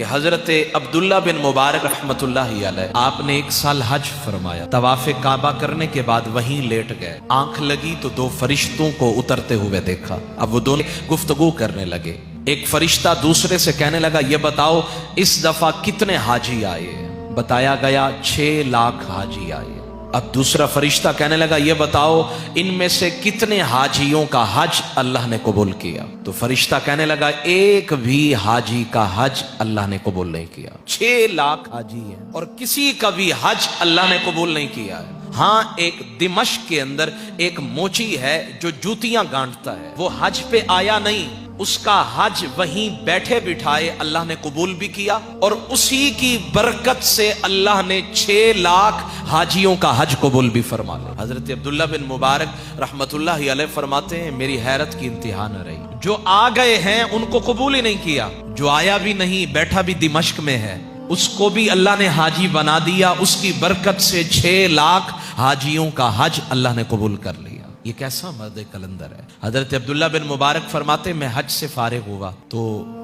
حضرت عبداللہ بن مبارک رحمت اللہ علیہ آپ نے ایک سال حج فرمایا، طواف کعبہ کرنے کے بعد وہیں لیٹ گئے، آنکھ لگی تو دو فرشتوں کو اترتے ہوئے دیکھا۔ اب وہ دونوں گفتگو کرنے لگے۔ ایک فرشتہ دوسرے سے کہنے لگا یہ بتاؤ اس دفعہ کتنے حاجی آئے؟ بتایا گیا 6 لاکھ حاجی آئے۔ اب دوسرا فرشتہ کہنے لگا یہ بتاؤ ان میں سے کتنے حاجیوں کا حج اللہ نے قبول کیا؟ تو فرشتہ کہنے لگا ایک بھی حاجی کا حج اللہ نے قبول نہیں کیا۔ 6 لاکھ حاجی ہیں اور کسی کا بھی حج اللہ نے قبول نہیں کیا ہے۔ ہاں ایک دمشق کے اندر ایک موچی ہے جو جوتیاں گانٹتا ہے، وہ حج پہ آیا نہیں، اس کا حج وہیں بیٹھے بٹھائے اللہ نے قبول بھی کیا، اور اسی کی برکت سے اللہ نے 6 لاکھ حاجیوں کا حج قبول بھی فرما لیا۔ حضرت عبداللہ بن مبارک رحمت اللہ علیہ فرماتے ہیں میری حیرت کی انتہا نہ رہی، جو آ گئے ہیں ان کو قبول ہی نہیں کیا، جو آیا بھی نہیں بیٹھا بھی دمشق میں ہے اس کو بھی اللہ نے حاجی بنا دیا، اس کی برکت سے 6 لاکھ حاجیوں کا حج اللہ نے قبول کر لیا۔ یہ کیسا مرد کلندر ہے۔ حضرت عبداللہ بن مبارک فرماتے میں حج سے فارغ ہوا تو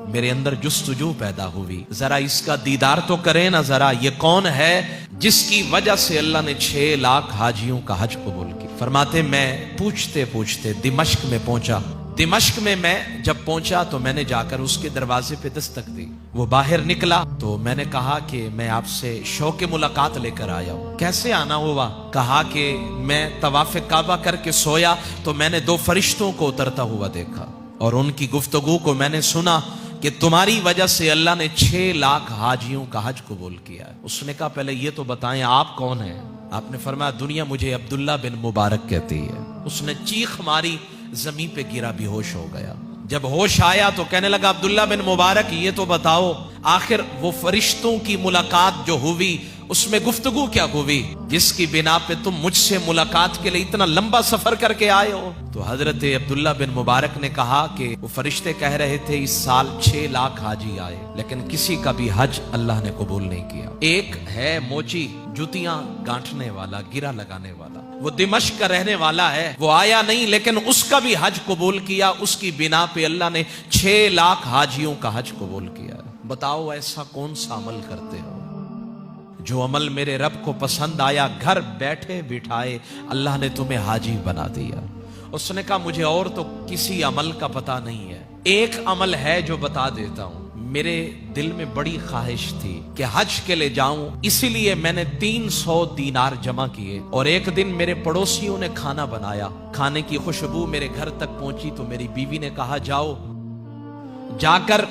میرے اندر جستجو پیدا ہوئی، ذرا اس کا دیدار تو کریں نا، ذرا یہ کون ہے جس کی وجہ سے اللہ نے 6 لاکھ حاجیوں کا حج قبول کی۔ فرماتے میں پوچھتے پوچھتے دمشق میں پہنچا۔ دمشق میں جب پہنچا تو میں نے جا کر اس کے دروازے پہ دستک دی، وہ باہر نکلا تو میں نے کہا کہ میں آپ سے شوق ملاقات لے کر آیا ہوں۔ کیسے آنا ہوا؟ کہا کہ میں طواف کعبہ کر کے سویا تو میں نے 2 فرشتوں کو اترتا ہوا دیکھا اور ان کی گفتگو کو میں نے سنا کہ تمہاری وجہ سے اللہ نے 6 لاکھ حاجیوں کا حج قبول کیا ہے۔ اس نے کہا پہلے یہ تو بتائیں آپ کون ہیں؟ آپ نے فرمایا دنیا مجھے عبداللہ بن مبارک کہتی ہے۔ اس نے چیخ ماری، زمین پہ گرا، بے ہوش ہو گیا۔ جب ہوش آیا تو کہنے لگا عبداللہ بن مبارک یہ تو بتاؤ آخر وہ فرشتوں کی ملاقات جو ہوئی اس میں گفتگو کیا ہوئی جس کی بنا پہ تم مجھ سے ملاقات کے لیے اتنا لمبا سفر کر کے آئے ہو؟ تو حضرت عبداللہ بن مبارک نے کہا کہ وہ فرشتے کہہ رہے تھے اس سال 6 لاکھ حاجی آئے لیکن کسی کا بھی حج اللہ نے قبول نہیں کیا۔ ایک ہے موچی جوتیاں گانٹنے والا، گرا لگانے والا، وہ دمشق کا رہنے والا ہے، وہ آیا نہیں لیکن اس کا بھی حج قبول کیا، اس کی بنا پہ اللہ نے 6 لاکھ حاجیوں کا حج قبول کیا۔ بتاؤ ایسا کون سا عمل کرتے ہو جو عمل میرے رب کو پسند آیا، گھر بیٹھے بٹھائے اللہ نے تمہیں حاجی بنا دیا؟ اس نے کہا مجھے اور تو کسی عمل کا پتہ نہیں ہے، ایک عمل ہے جو بتا دیتا ہوں۔ میرے دل میں بڑی خواہش تھی کہ حج کے لے جاؤں، اسی لیے میں نے 300 دینار جمع کیے، اور ایک دن میرے پڑوسیوں نے کھانا بنایا، کھانے کی خوشبو میرے گھر تک پہنچی تو میری بیوی نے کہا جاؤ جا کر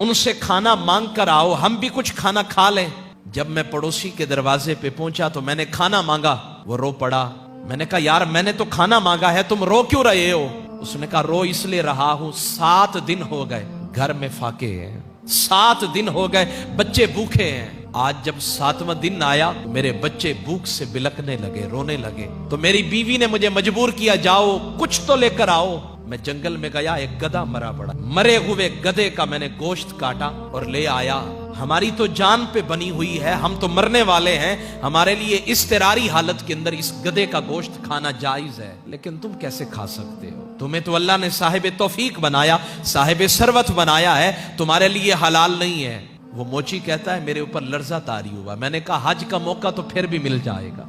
ان سے کھانا مانگ کر آؤ، ہم بھی کچھ کھانا کھا لیں۔ جب میں پڑوسی کے دروازے پہ پہنچا تو میں نے کھانا مانگا، وہ رو پڑا۔ میں نے کہا یار میں نے تو کھانا مانگا ہے، تم رو کیوں رہے ہو؟ اس نے کہا رو اس لیے رہا ہوں 7 دن ہو گئے گھر میں فاقے ہیں، 7 دن ہو گئے بچے بھوکے ہیں۔ آج جب 7واں دن آیا میرے بچے بھوک سے بلکنے لگے، رونے لگے، تو میری بیوی نے مجھے مجبور کیا جاؤ کچھ تو لے کر آؤ۔ میں جنگل میں گیا، ایک گدھا مرا پڑا، مرے ہوئے گدھے کا میں نے گوشت کاٹا اور لے آیا۔ ہماری تو جان پہ بنی ہوئی ہے، ہم تو مرنے والے ہیں، ہمارے لیے اضطراری حالت کے اندر اس گدھے کا گوشت کھانا جائز ہے، لیکن تم کیسے کھا سکتے ہو؟ تمہیں تو اللہ نے صاحب توفیق بنایا، صاحب ثروت بنایا ہے، تمہارے لیے حلال نہیں ہے۔ وہ موچی کہتا ہے میرے اوپر لرزہ طاری ہوا، میں نے کہا حج کا موقع تو پھر بھی مل جائے گا،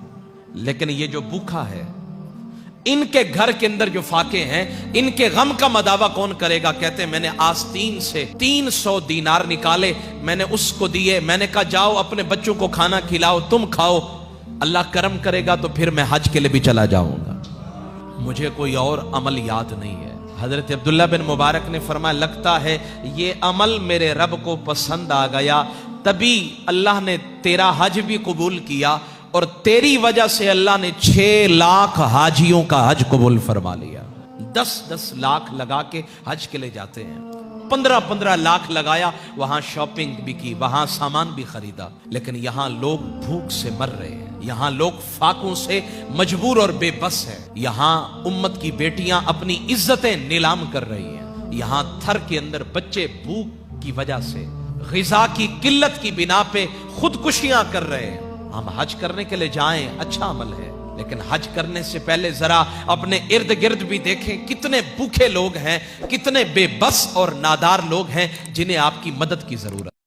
لیکن یہ جو بھوکا ہے ان کے گھر کے اندر جو فاقے ہیں ان کے غم کا مداوع کون کرے گا؟ کہتے ہیں میں نے آستین سے 300 دینار نکالے، میں نے اس کو دیے، میں نے کہا جاؤ اپنے بچوں کو کھانا کھلاؤ، تم کھاؤ، اللہ کرم کرے گا تو پھر میں حج کے لیے بھی چلا جاؤں گا۔ مجھے کوئی اور عمل یاد نہیں ہے۔ حضرت عبداللہ بن مبارک نے فرمایا لگتا ہے یہ عمل میرے رب کو پسند آ گیا، تبھی اللہ نے تیرا حج بھی قبول کیا، اور تیری وجہ سے اللہ نے 6 لاکھ حاجیوں کا حج قبول فرما لیا۔ 10 لاکھ لگا کے حج کے لے جاتے ہیں، 15 لاکھ لگایا، وہاں شاپنگ بھی کی، وہاں سامان بھی خریدا، لیکن یہاں لوگ بھوک سے مر رہے ہیں، یہاں لوگ فاقوں سے مجبور اور بے بس ہیں، یہاں امت کی بیٹیاں اپنی عزتیں نیلام کر رہی ہیں، یہاں تھر کے اندر بچے بھوک کی وجہ سے، غذا کی قلت کی بنا پہ خودکشیاں کر رہے ہیں۔ ہم حج کرنے کے لیے جائیں اچھا عمل ہے، لیکن حج کرنے سے پہلے ذرا اپنے ارد گرد بھی دیکھیں کتنے بھوکے لوگ ہیں، کتنے بے بس اور نادار لوگ ہیں جنہیں آپ کی مدد کی ضرورت ہے۔